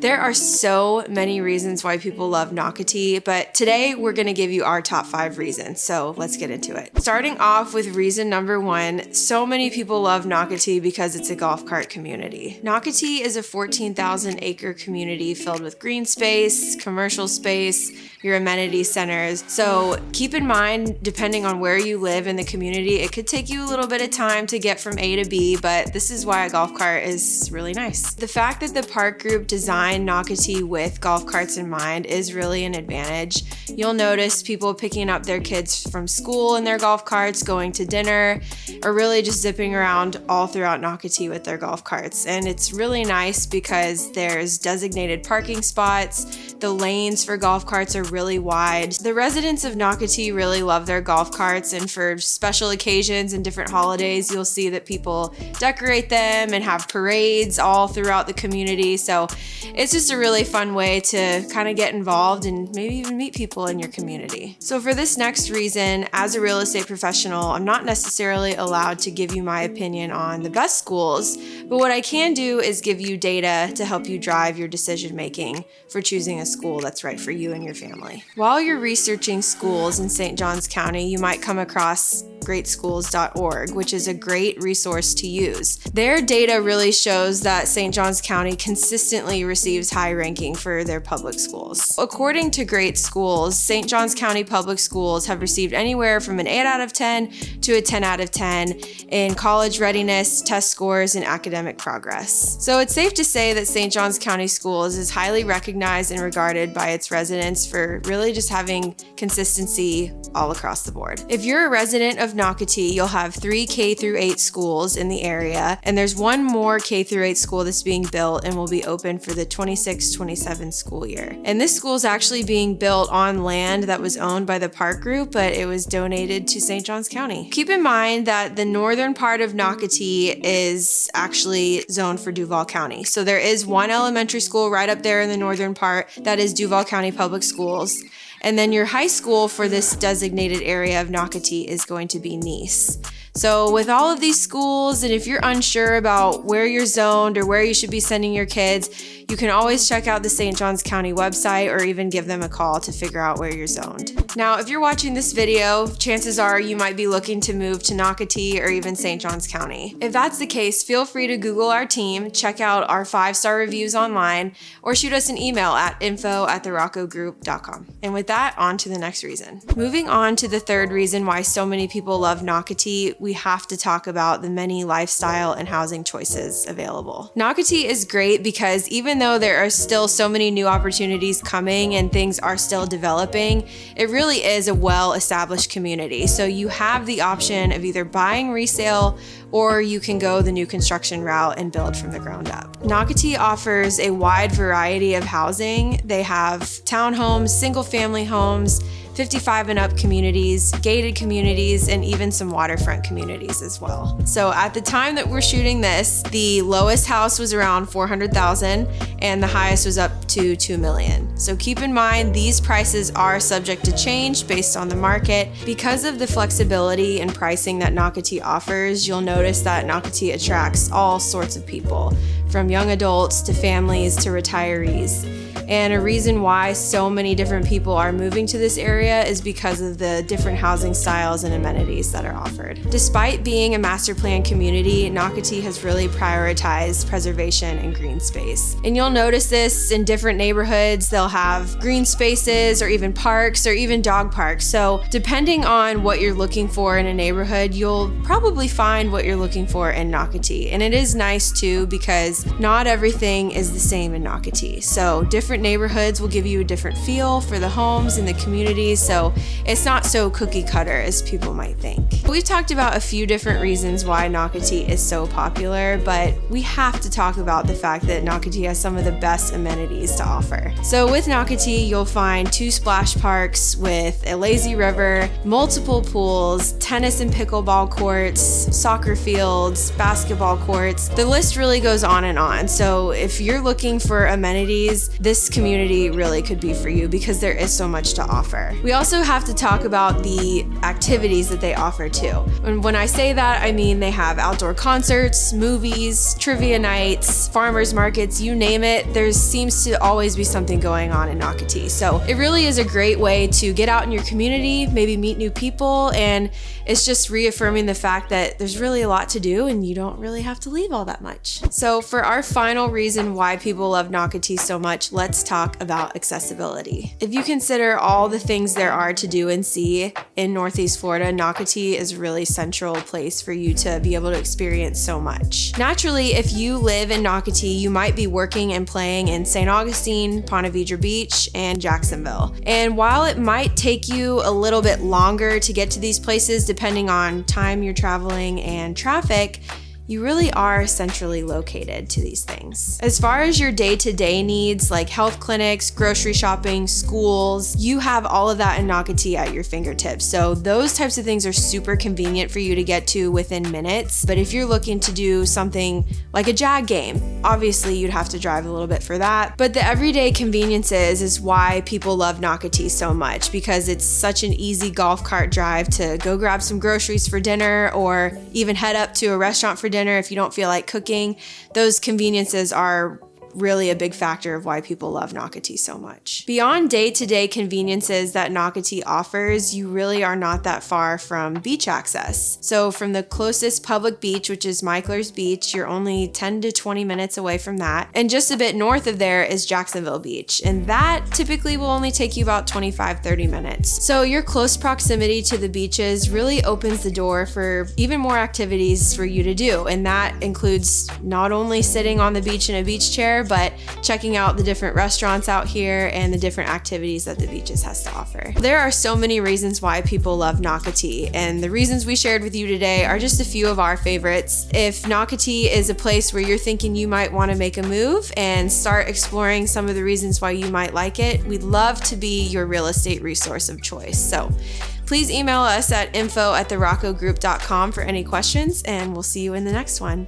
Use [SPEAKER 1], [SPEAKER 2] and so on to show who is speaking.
[SPEAKER 1] There are so many reasons why people love Nocatee, but today we're going to give you our top 5 reasons. So let's get into it. Starting off with reason number 1, so many people love Nocatee because it's a golf cart community. Nocatee is a 14,000 acre community filled with green space, commercial space, your amenity centers. So keep in mind, depending on where you live in the community, it could take you a little bit of time to get from A to B, but this is why a golf cart is really nice. The fact that the park group designed Nocatee with golf carts in mind is really an advantage. You'll notice people picking up their kids from school in their golf carts, going to dinner, or really just zipping around all throughout Nocatee with their golf carts. And it's really nice because there's designated parking spots. The lanes for golf carts are really wide. The residents of Nocatee really love their golf carts, and for special occasions and different holidays, you'll see that people decorate them and have parades all throughout the community. So it's just a really fun way to kind of get involved and maybe even meet people in your community. So for this next reason, as a real estate professional, I'm not necessarily allowed to give you my opinion on the best schools, but what I can do is give you data to help you drive your decision making for choosing a school that's right for you and your family. While you're researching schools in St. Johns County, you might come across greatschools.org, which is a great resource to use. Their data really shows that St. Johns County consistently receives high ranking for their public schools. According to Great Schools, St. Johns County public schools have received anywhere from an 8 out of 10 to a 10 out of 10 in college readiness, test scores, and academic progress. So it's safe to say that St. Johns County Schools is highly recognized and regarded by its residents for really just having consistency all across the board. If you're a resident of Nocatee, you'll have 3 K through 8 schools in the area, and there's one more K through 8 school that's being built and will be open for the 26-27 school year. And this school is actually being built on land that was owned by the park group, but it was donated to St. Johns County. Keep in mind that the northern part of Nocatee is actually zoned for Duval County. So there is one elementary school right up there in the northern part that is Duval County Public Schools. And then your high school for this designated area of Nocatee is going to be Nice. So with all of these schools, and if you're unsure about where you're zoned or where you should be sending your kids, you can always check out the St. Johns County website or even give them a call to figure out where you're zoned. Now, if you're watching this video, chances are you might be looking to move to Nocatee or even St. Johns County. If that's the case, feel free to Google our team, check out our 5-star reviews online, or shoot us an email at info@theroccogroup.com. And with that, on to the next reason. Moving on to the third reason why so many people love Nocatee, we have to talk about the many lifestyle and housing choices available. Nocatee is great because even though there are still so many new opportunities coming and things are still developing, it really is a well-established community. So you have the option of either buying resale or you can go the new construction route and build from the ground up. Nocatee offers a wide variety of housing. They have townhomes, single-family homes, 55 and up communities, gated communities, and even some waterfront communities as well. So at the time that we're shooting this, the lowest house was around $400,000 and the highest was up to $2 million. So keep in mind, these prices are subject to change based on the market. Because of the flexibility and pricing that Nocatee offers, you'll notice that Nocatee attracts all sorts of people, from young adults to families to retirees. And a reason why so many different people are moving to this area is because of the different housing styles and amenities that are offered. Despite being a master plan community, Nocatee has really prioritized preservation and green space. And you'll notice this in different neighborhoods. They'll have green spaces or even parks or even dog parks. So depending on what you're looking for in a neighborhood, you'll probably find what you're looking for in Nocatee. And it is nice too because not everything is the same in Nocatee. So different neighborhoods will give you a different feel for the homes and the communities, so it's not so cookie cutter as people might think. We've talked about a few different reasons why Nocatee is so popular, but we have to talk about the fact that Nocatee has some of the best amenities to offer. So with Nocatee, you'll find 2 splash parks with a lazy river, multiple pools, tennis and pickleball courts, soccer fields, basketball courts. The list really goes on and on. So if you're looking for amenities, this community really could be for you because there is so much to offer. We also have to talk about the activities that they offer too. And when I say that, I mean they have outdoor concerts, movies, trivia nights, farmers markets, you name it. There seems to always be something going on in Nocatee. So it really is a great way to get out in your community, maybe meet new people, and it's just reaffirming the fact that there's really a lot to do and you don't really have to leave all that much. So for our final reason why people love Nocatee so much, let's talk about accessibility. If you consider all the things there are to do and see in Northeast Florida, Nocatee is a really central place for you to be able to experience so much. Naturally, if you live in Nocatee, you might be working and playing in St. Augustine, Ponte Vedra Beach, and Jacksonville. And while it might take you a little bit longer to get to these places, depending on time you're traveling and traffic, you really are centrally located to these things. As far as your day-to-day needs like health clinics, grocery shopping, schools, you have all of that in Nocatee at your fingertips. So those types of things are super convenient for you to get to within minutes. But if you're looking to do something like a JAG game, obviously you'd have to drive a little bit for that. But the everyday conveniences is why people love Nocatee so much, because it's such an easy golf cart drive to go grab some groceries for dinner or even head up to a restaurant for dinner if you don't feel like cooking. Those conveniences are really a big factor of why people love Nocatee so much. Beyond day-to-day conveniences that Nocatee offers, you really are not that far from beach access. So from the closest public beach, which is Michler's Beach, you're only 10 to 20 minutes away from that. And just a bit north of there is Jacksonville Beach. And that typically will only take you about 25-30 minutes. So your close proximity to the beaches really opens the door for even more activities for you to do. And that includes not only sitting on the beach in a beach chair, but checking out the different restaurants out here and the different activities that the beaches has to offer. There are so many reasons why people love Nocatee, and the reasons we shared with you today are just a few of our favorites. If Nocatee is a place where you're thinking you might want to make a move and start exploring some of the reasons why you might like it, we'd love to be your real estate resource of choice. So please email us at info@theroccogroup.com for any questions, and we'll see you in the next one.